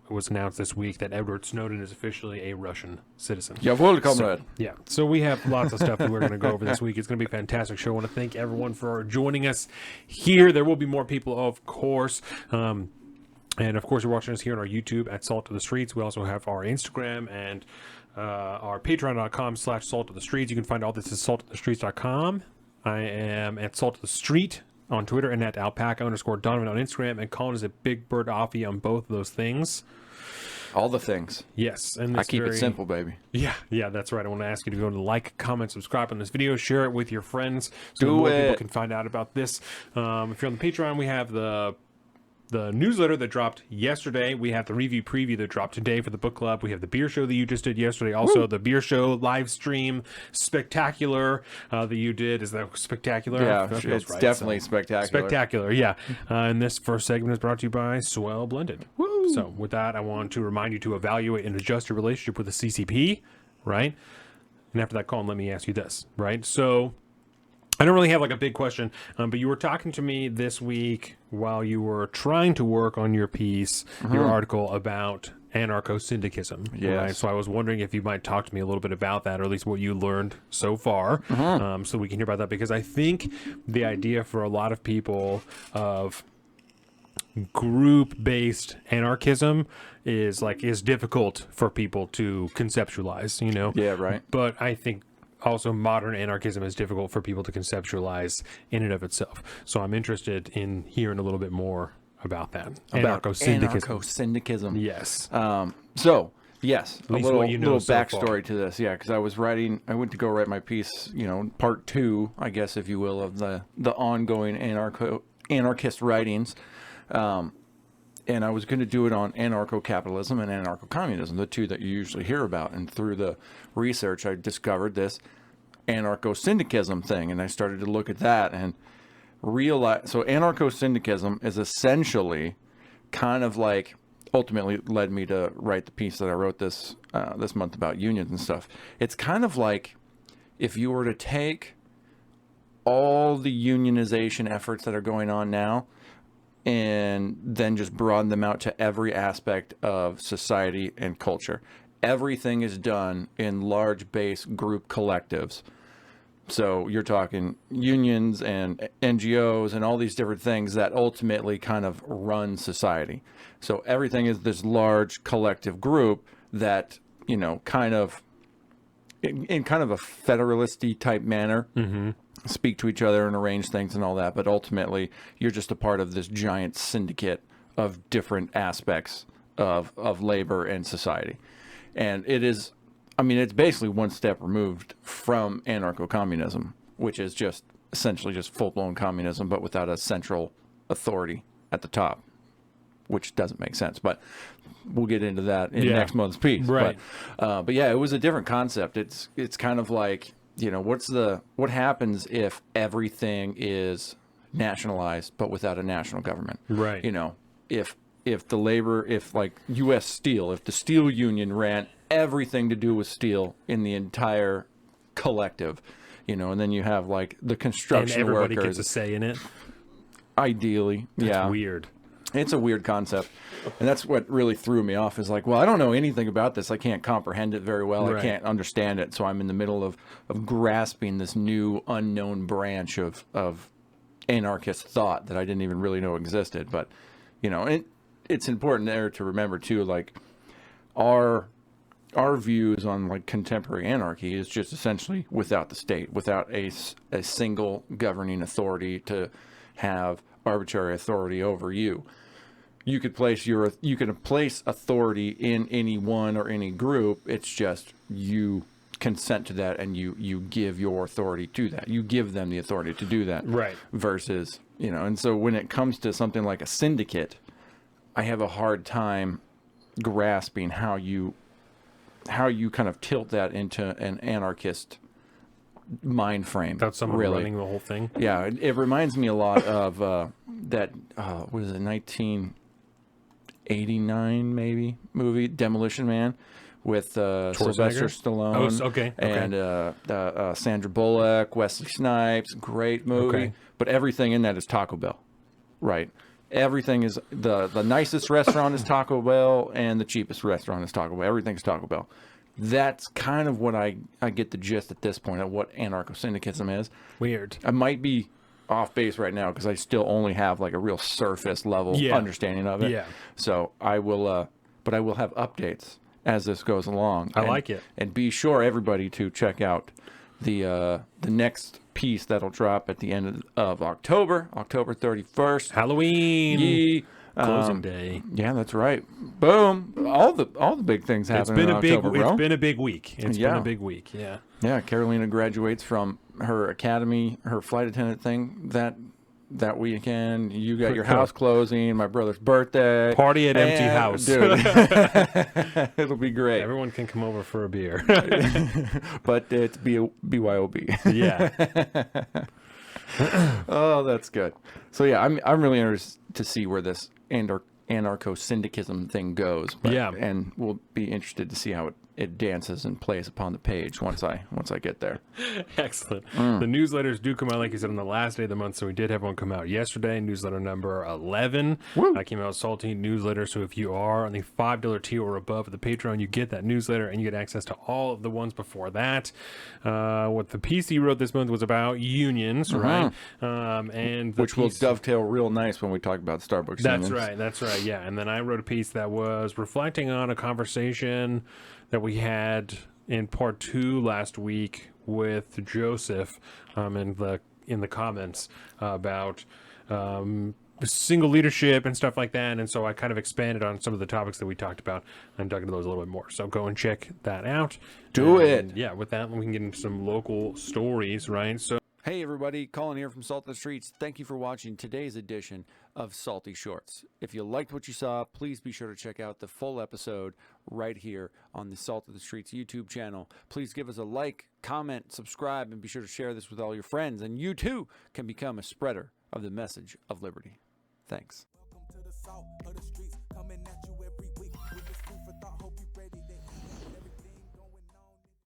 was announced this week that Edward Snowden is officially a Russian citizen. Jawohl, comrade. Yeah, so we have lots of stuff that we're going to go over this week. It's going to be a fantastic show. I want to thank everyone for joining us here. There will be more people, of course. And of course, you're watching us here on our YouTube at Salt of the Streets. We also have our Instagram and our patreon.com/Salt of the Streets. You can find all this at saltofthestreets.com. I am at Salt of the Street on Twitter and at alpaca_Donovan on Instagram, and Colin is at BigBird Offie on both of those things. All the things. Yes. And I keep it simple, baby. Yeah, that's right. I want to ask you to go and like, comment, subscribe on this video, share it with your friends so more people can find out about this. If you're on the Patreon, we have the newsletter that dropped yesterday. We have the review preview that dropped today for the book club. We have the beer show that you just did yesterday. Also, the beer show live stream spectacular that you did. Is that spectacular? Yeah, it's right, definitely spectacular. Spectacular, yeah. And this first segment is brought to you by Swell Blended. Woo! So with that, I want to remind you to evaluate and adjust your relationship with the CCP, right? And after that, Colin, let me ask you this, right? So I don't really have like a big question, but you were talking to me this week while you were trying to work on your piece, your article about anarcho-syndicalism. Yes. Right? So I was wondering if you might talk to me a little bit about that, or at least what you learned so far, so we can hear about that, because I think the idea for a lot of people of group-based anarchism is difficult for people to conceptualize, you know? Yeah, right. But I think also modern anarchism is difficult for people to conceptualize in and of itself. So I'm interested in hearing a little bit more about that. About Anarcho-syndicalism. Anarcho-syndicalism. Yes. So, yes, At a least little, what you know little so backstory far. to this. Yeah, because I went to go write my piece, part 2, I guess, if you will, of the ongoing anarchist writings. And I was going to do it on anarcho-capitalism and anarcho-communism, the two that you usually hear about. And through the research, I discovered this anarcho-syndicalism thing, and I started to look at that and realize. So anarcho-syndicalism is essentially kind of like, ultimately led me to write the piece that I wrote this month about unions and stuff. It's kind of like if you were to take all the unionization efforts that are going on now and then just broaden them out to every aspect of society and culture. Everything is done in large base group collectives. So you're talking unions and NGOs and all these different things that ultimately kind of run society. So everything is this large collective group that, kind of in kind of a federalisty type manner, speak to each other and arrange things and all that. But ultimately, you're just a part of this giant syndicate of different aspects of labor and society. And it is, it's basically one step removed from anarcho-communism, which is just essentially just full-blown communism, but without a central authority at the top, which doesn't make sense. But we'll get into that in next month's piece. Right. But yeah, it was a different concept. It's kind of like, what happens if everything is nationalized but without a national government? Right. If like U.S. Steel, if the steel union ran everything to do with steel in the entire collective, and then you have like the construction and everybody workers. gets a say in it. Ideally, That's weird. It's a weird concept. And that's what really threw me off is like, well, I don't know anything about this. I can't comprehend it very well. Right. I can't understand it. So I'm in the middle of grasping this new unknown branch of anarchist thought that I didn't even really know existed. But, it's important there to remember too, like our views on like contemporary anarchy is just essentially without the state, without a single governing authority to have arbitrary authority over you. You could place authority in any one or any group. It's just you consent to that and you give your authority to that. You give them the authority to do that. Right. Versus, and so when it comes to something like a syndicate, I have a hard time grasping how you kind of tilt that into an anarchist mind frame. Without someone really running the whole thing. Yeah, it reminds me a lot of that. What is it? 1989 maybe movie Demolition Man with Sylvester Stallone. Okay. And Sandra Bullock, Wesley Snipes. Great movie. Okay. But everything in that is Taco Bell, right? Everything is the nicest restaurant is Taco Bell, and the cheapest restaurant is Taco Bell. Everything's Taco Bell. That's kind of what I get the gist at this point of what anarcho-syndicalism is. Weird. I might be off base right now because I still only have like a real surface level understanding of it. Yeah. So I will, but I will have updates as this goes along. I like it. And be sure everybody to check out the next piece that'll drop at the end of October 31st. Halloween. Closing day. Yeah, that's right. Boom! All the big things happen in October, bro. It's been a big week. It's been a big week. Yeah. Yeah, Carolina graduates from her academy, her flight attendant thing that weekend. You got your house closing, my brother's birthday. Party at empty house. Dude. It'll be great. Everyone can come over for a beer. But it's BYOB. Yeah. Oh, that's good. So yeah, I'm really interested to see where this anarcho-syndicalism thing goes. But, and we'll be interested to see how it dances and plays upon the page once I get there. Excellent. The newsletters do come out, like you said, on the last day of the month. So we did have one come out yesterday, newsletter number 11. I came out Salty newsletter. So if you are on the $5 tier or above of the Patreon, you get that newsletter and you get access to all of the ones before that. What the PC wrote this month was about unions, right? And which will dovetail real nice when we talk about Starbucks. That's right. That's right. Yeah. And then I wrote a piece that was reflecting on a conversation that we had in part 2 last week with Joseph in the comments about single leadership and stuff like that. And so I kind of expanded on some of the topics that we talked about and dug into those a little bit more. So go and check that out. Do it. Yeah, with that, we can get into some local stories, right? So. Hey everybody, Colin here from Salty Shortz. Thank you for watching today's edition of Salty Shortz. If you liked what you saw, please be sure to check out the full episode right here on the Salty Shortz YouTube channel. Please give us a like, comment, subscribe, and be sure to share this with all your friends. And you too can become a spreader of the message of liberty. Thanks.